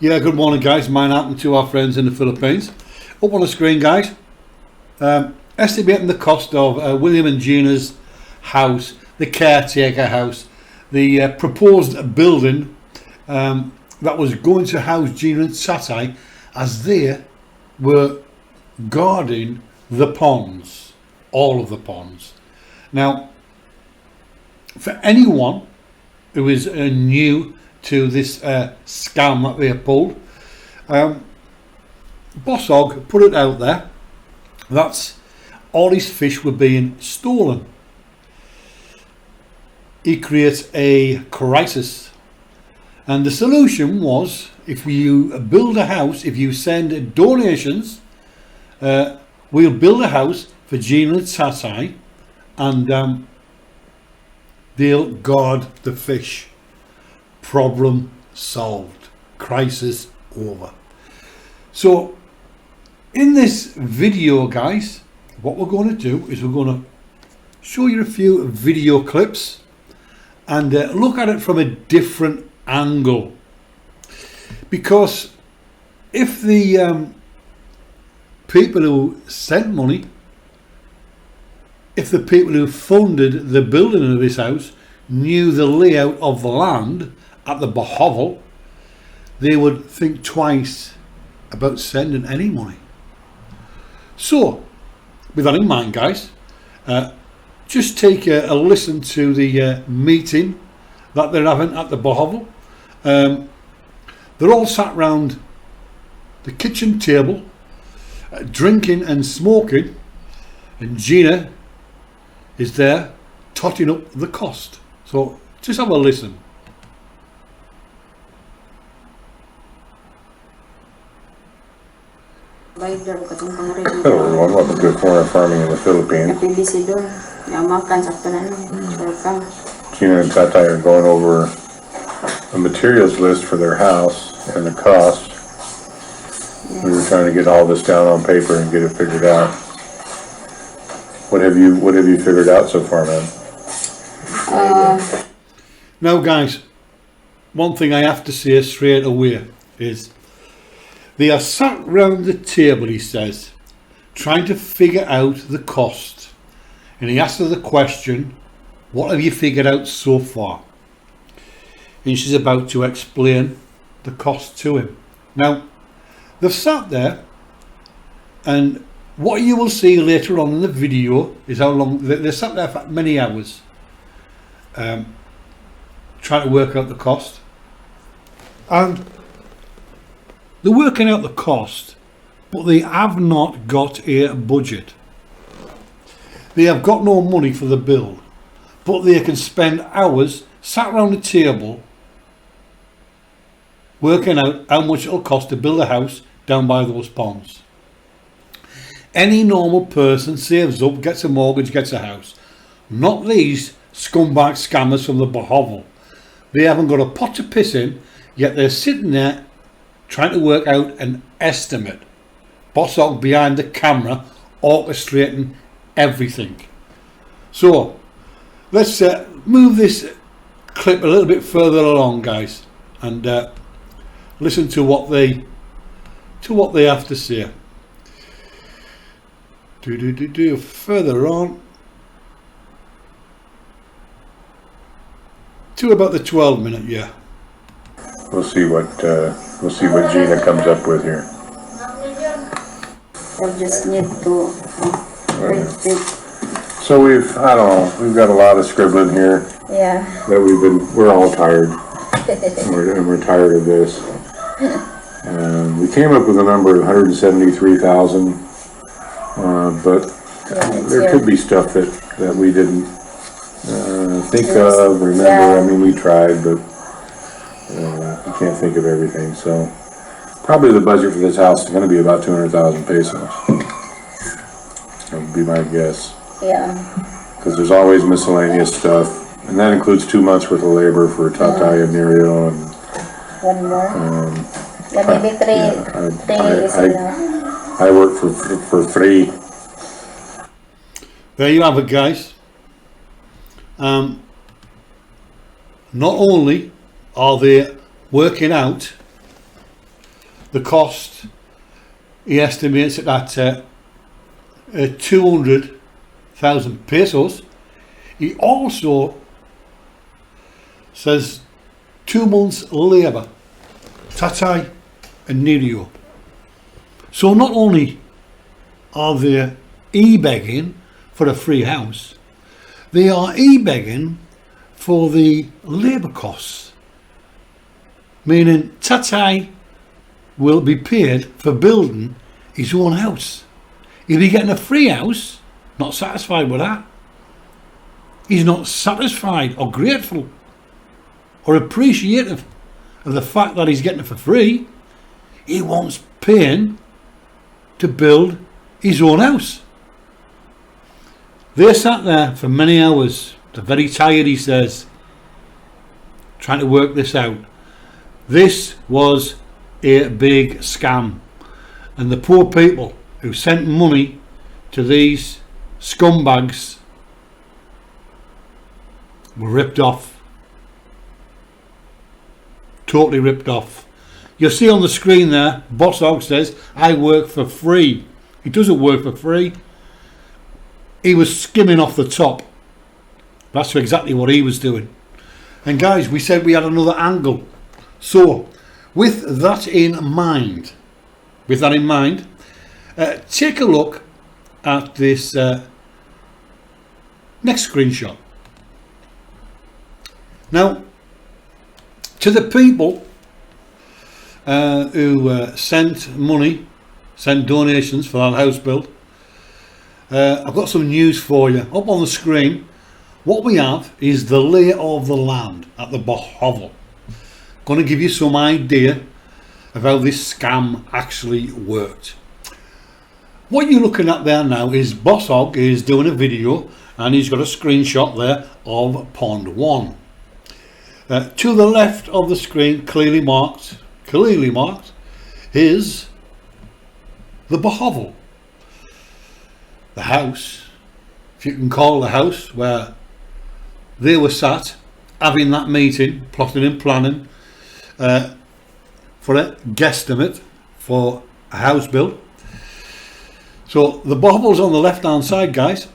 Yeah, good morning guys. Mine happened to our friends in the Philippines. Up on the screen guys, estimating the cost of William and Gina's house, the caretaker house, the proposed building that was going to house Gina and Tatay as they were guarding the ponds, all of the ponds. Now, for anyone who is new to this scam that they pulled, Bosshog put it out there that all his fish were being stolen. He creates a crisis, and the solution was, if you build a house, if you send donations, we'll build a house for Gina and Tatay, and they'll guard the fish. Problem solved. Crisis over. So in this video guys, what we're going to do is we're going to show you a few video clips and look at it from a different angle, because if the people who sent money, if the people who funded the building of this house knew the layout of the land at the Bosshog, they would think twice about sending any money. So with that in mind guys, just take a listen to the meeting that they're having at the Bosshog. They're all sat round the kitchen table, drinking and smoking, and Gina is there totting up the cost. So just have a listen. Hello everyone, welcome to Aforeigner Farming in the Philippines. Gina and Tatay are going over a materials list for their house and the cost. We were trying to get all this down on paper and get it figured out. What have you figured out so far, man? Now guys, one thing I have to say straight away is they are sat round the table, he says, trying to figure out the cost. And he asks her the question, what have you figured out so far? And she's about to explain the cost to him. Now, they've sat there, and what you will see later on in the video is how long they sat there for many hours trying to work out the cost. And they're working out the cost, but they have not got a budget. They have got no money for the build, but they can spend hours sat around the table working out how much it'll cost to build a house down by those ponds. Any normal person saves up, gets a mortgage, gets a house. Not these scumbag scammers from the Bosshog. They haven't got a pot to piss in, yet they're sitting there trying to work out an estimate. Bosshog behind the camera orchestrating everything. So let's move this clip a little bit further along guys, and listen to what they have to say. Further on to about the 12-minute, yeah. We'll see what Gina comes up with here. I just need to So we've got a lot of scribbling here. Yeah. That we're all tired. and we're tired of this. We came up with a number of 173,000, but there could be stuff that we didn't think of, remember. Yeah. I mean, we tried, but you can't think of everything. So probably the budget for this house is going to be about 200,000 pesos. That would be my guess. Yeah. Because there's always miscellaneous stuff, and that includes 2 months worth of labor for Tatay and Maricel, and one more. Yeah, maybe three is enough. I work for free. There you have it guys. Not only are they working out the cost, he estimates it at 200,000 pesos. He also says 2 months labour, Tatay and Nirio. So not only are they e-begging for a free house, they are e-begging for the labour costs, meaning Tatay will be paid for building his own house. He'll be getting a free house, not satisfied with that. He's not satisfied or grateful or appreciative of the fact that he's getting it for free. He wants paying to build his own house. They sat there for many hours. They're very tired, he says, trying to work this out. This was a big scam, and the poor people who sent money to these scumbags were ripped off. Totally ripped off. You'll see on the screen there, Bosshog says, I work for free. He doesn't work for free. He was skimming off the top. That's exactly what he was doing. And guys, we said we had another angle. So, with that in mind, take a look at this next screenshot. Now, to the people who sent money, sent donations for that house build, I've got some news for you. Up on the screen, what we have is the lay of the land at the Bosshog. Going to give you some idea of how this scam actually worked. What you're looking at there now is Bosshog is doing a video, and he's got a screenshot there of Pond 1. To the left of the screen, clearly marked, is the Bosshog. The house, if you can call the house, where they were sat having that meeting, plotting and planning for a guesstimate for a house build. So the Bosshog's on the left hand side, guys.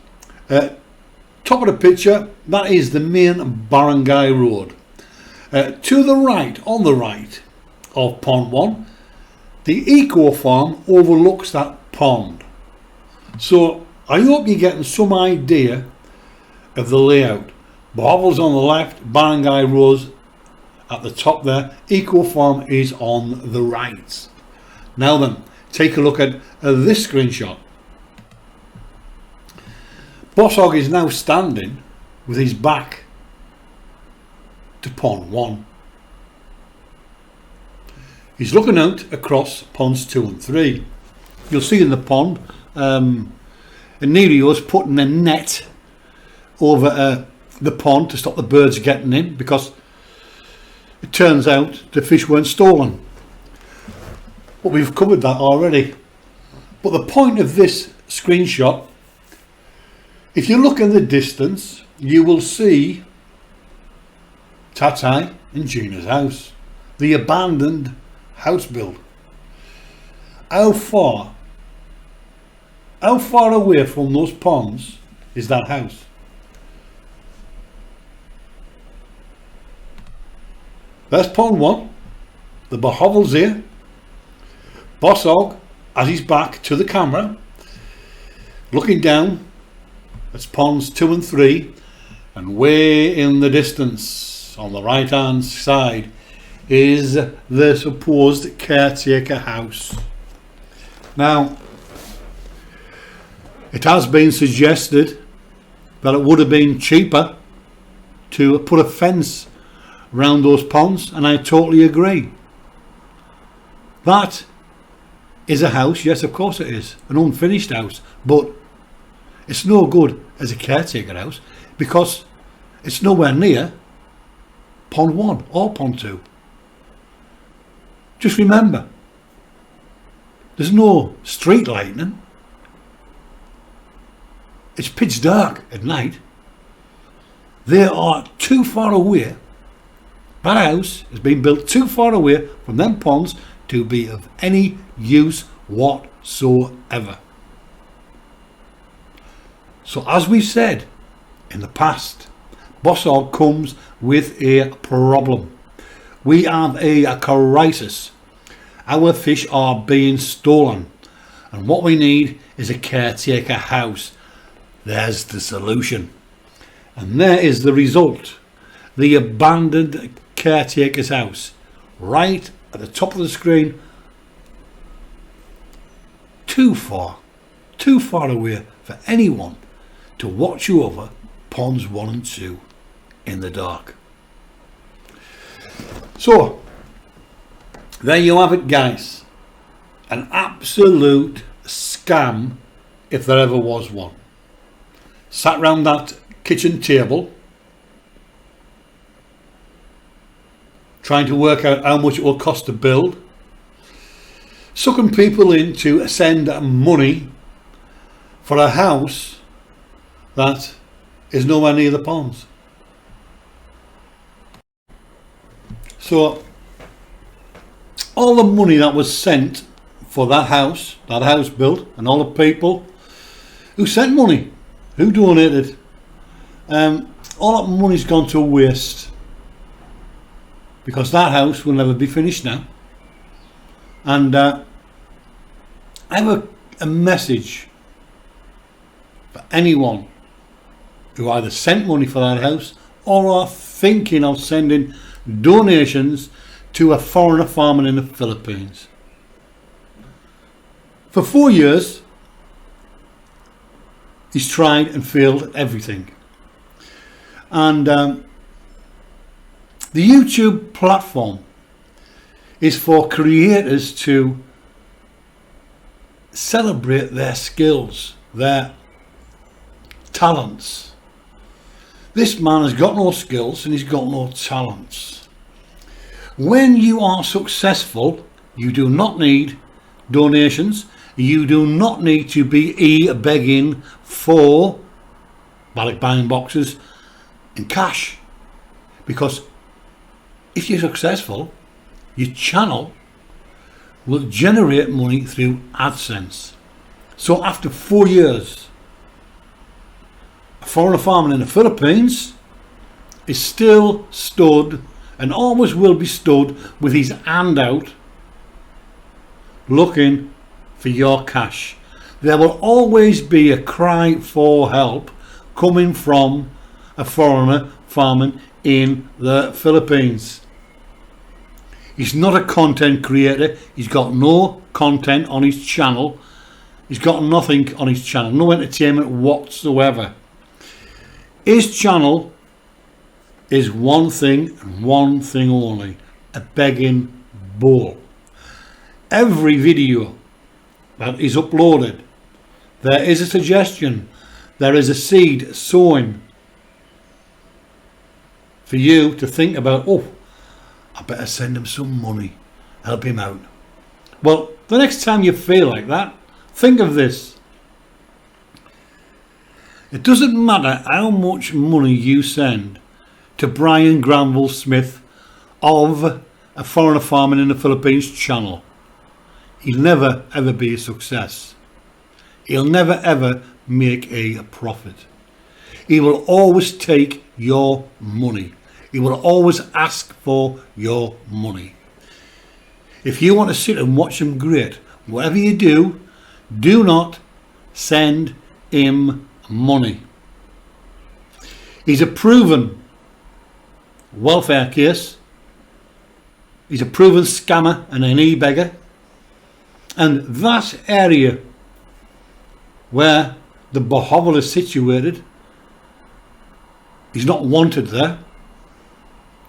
Top of the picture, that is the main barangay road. To the right, on the right of Pond 1, the eco farm overlooks that pond. So I hope you're getting some idea of the layout. Bosshog's on the left, barangay road at the top there, eco farm is on the right. Now then, take a look at this screenshot. Bosshog is now standing with his back to Pond 1. He's looking out across ponds 2 and 3. You'll see in the pond, Nerio's putting a net over the pond to stop the birds getting in, because it turns out the fish weren't stolen. But we've covered that already. But the point of this screenshot, if you look in the distance, you will see Tatay and Gina's house, the abandoned house build. How far away from those ponds is that house? There's Pond 1, the Bosshog's here. Bosshog has his back to the camera, looking down. That's ponds 2 and 3, and way in the distance on the right hand side is the supposed caretaker house. Now, it has been suggested that it would have been cheaper to put a fence around those ponds, and I totally agree. That is a house, yes, of course it is, an unfinished house, but it's no good as a caretaker house because it's nowhere near Pond 1 or Pond 2. Just remember, there's no street lighting. It's pitch dark at night. They are too far away. That house has been built too far away from them ponds to be of any use whatsoever. So as we've said in the past, Bosshog comes with a problem. We have a crisis. Our fish are being stolen, and what we need is a caretaker house. There's the solution, and there is the result. The abandoned caretaker's house, right at the top of the screen. Too far away for anyone to watch you over ponds 1 and 2 in the dark. So there you have it, guys. An absolute scam, if there ever was one. Sat round that kitchen table trying to work out how much it will cost to build, sucking people in to send money for a house that is nowhere near the ponds. So all the money that was sent for that house built, and all the people who sent money, who donated, all that money's gone to waste, because that house will never be finished now. And I have a message for anyone who either sent money for that house or are thinking of sending donations to a foreigner farming in the Philippines. For 4 years he's tried and failed at everything, and the YouTube platform is for creators to celebrate their skills, their talents. This man has got no skills and he's got no talents. When you are successful, you do not need donations. You do not need to be begging for ballot buying boxes in cash, because if you're successful, your channel will generate money through AdSense. So after 4 years, a foreigner farming in the Philippines is still stood, and always will be stood, with his hand out looking for your cash. There will always be a cry for help coming from a foreigner farming in the Philippines. He's not a content creator. He's got no content on his channel. He's got nothing on his channel, no entertainment whatsoever. His channel is one thing and one thing only: a begging bowl. Every video that is uploaded, there is a suggestion, there is a seed sowing for you to think about. Oh, I better send him some money, help him out. Well, the next time you feel like that, think of this. It doesn't matter how much money you send to Brian Granville Smith of a foreigner farming in the Philippines channel, he'll never ever be a success. He'll never ever make a profit. He will always take your money. He will always ask for your money. If you want to sit and watch him, great. Whatever you do, do not send him money. He's a proven welfare case. He's a proven scammer and an e-beggar. And that area where the Bosshog is situated, he's not wanted there.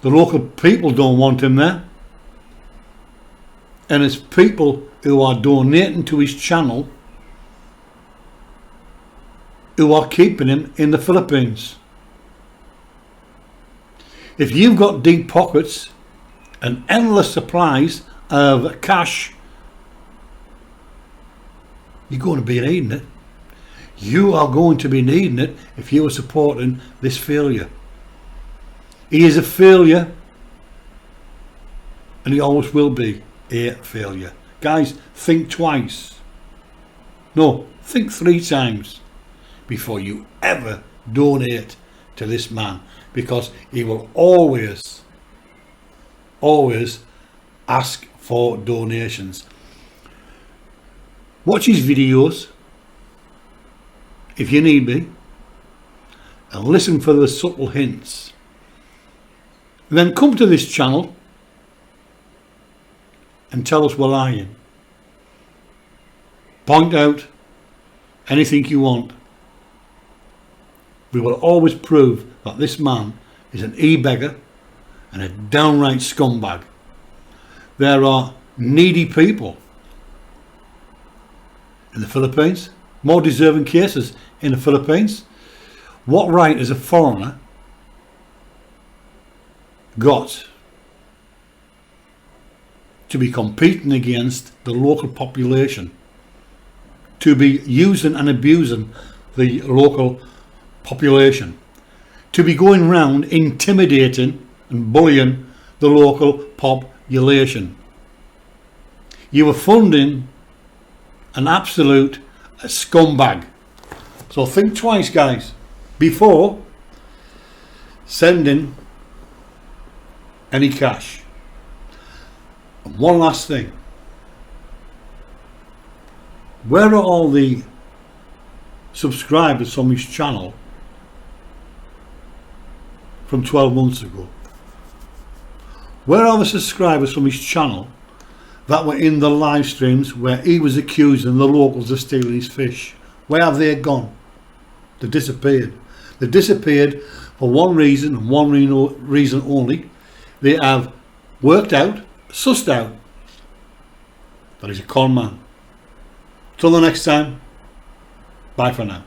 The local people don't want him there. And it's people who are donating to his channel who are keeping him in the Philippines. If you've got deep pockets and endless supplies of cash, you're going to be needing it. You are going to be needing it if you are supporting this failure. He is a failure, and he always will be. a failure. Guys, think twice. No, think 3 times before you ever donate to this man, because he will always ask for donations. Watch his videos if you need be, and listen for the subtle hints. And then come to this channel and tell us we're lying. Point out anything you want. We will always prove that this man is an e-beggar and a downright scumbag. There are needy people in the Philippines, more deserving cases in the Philippines. What right has a foreigner got to be competing against the local population, to be using and abusing the local population, to be going round intimidating and bullying the local population? You are funding an absolute scumbag. So think twice, guys, before sending any cash. And one last thing. Where are all the subscribers from his channel from 12 months ago? Where are the subscribers from his channel that were in the live streams where he was accusing the locals of stealing his fish? Where have they gone? They disappeared. They disappeared for one reason and one reason only. They have worked out, sussed out, that he's a con man. Till the next time, bye for now.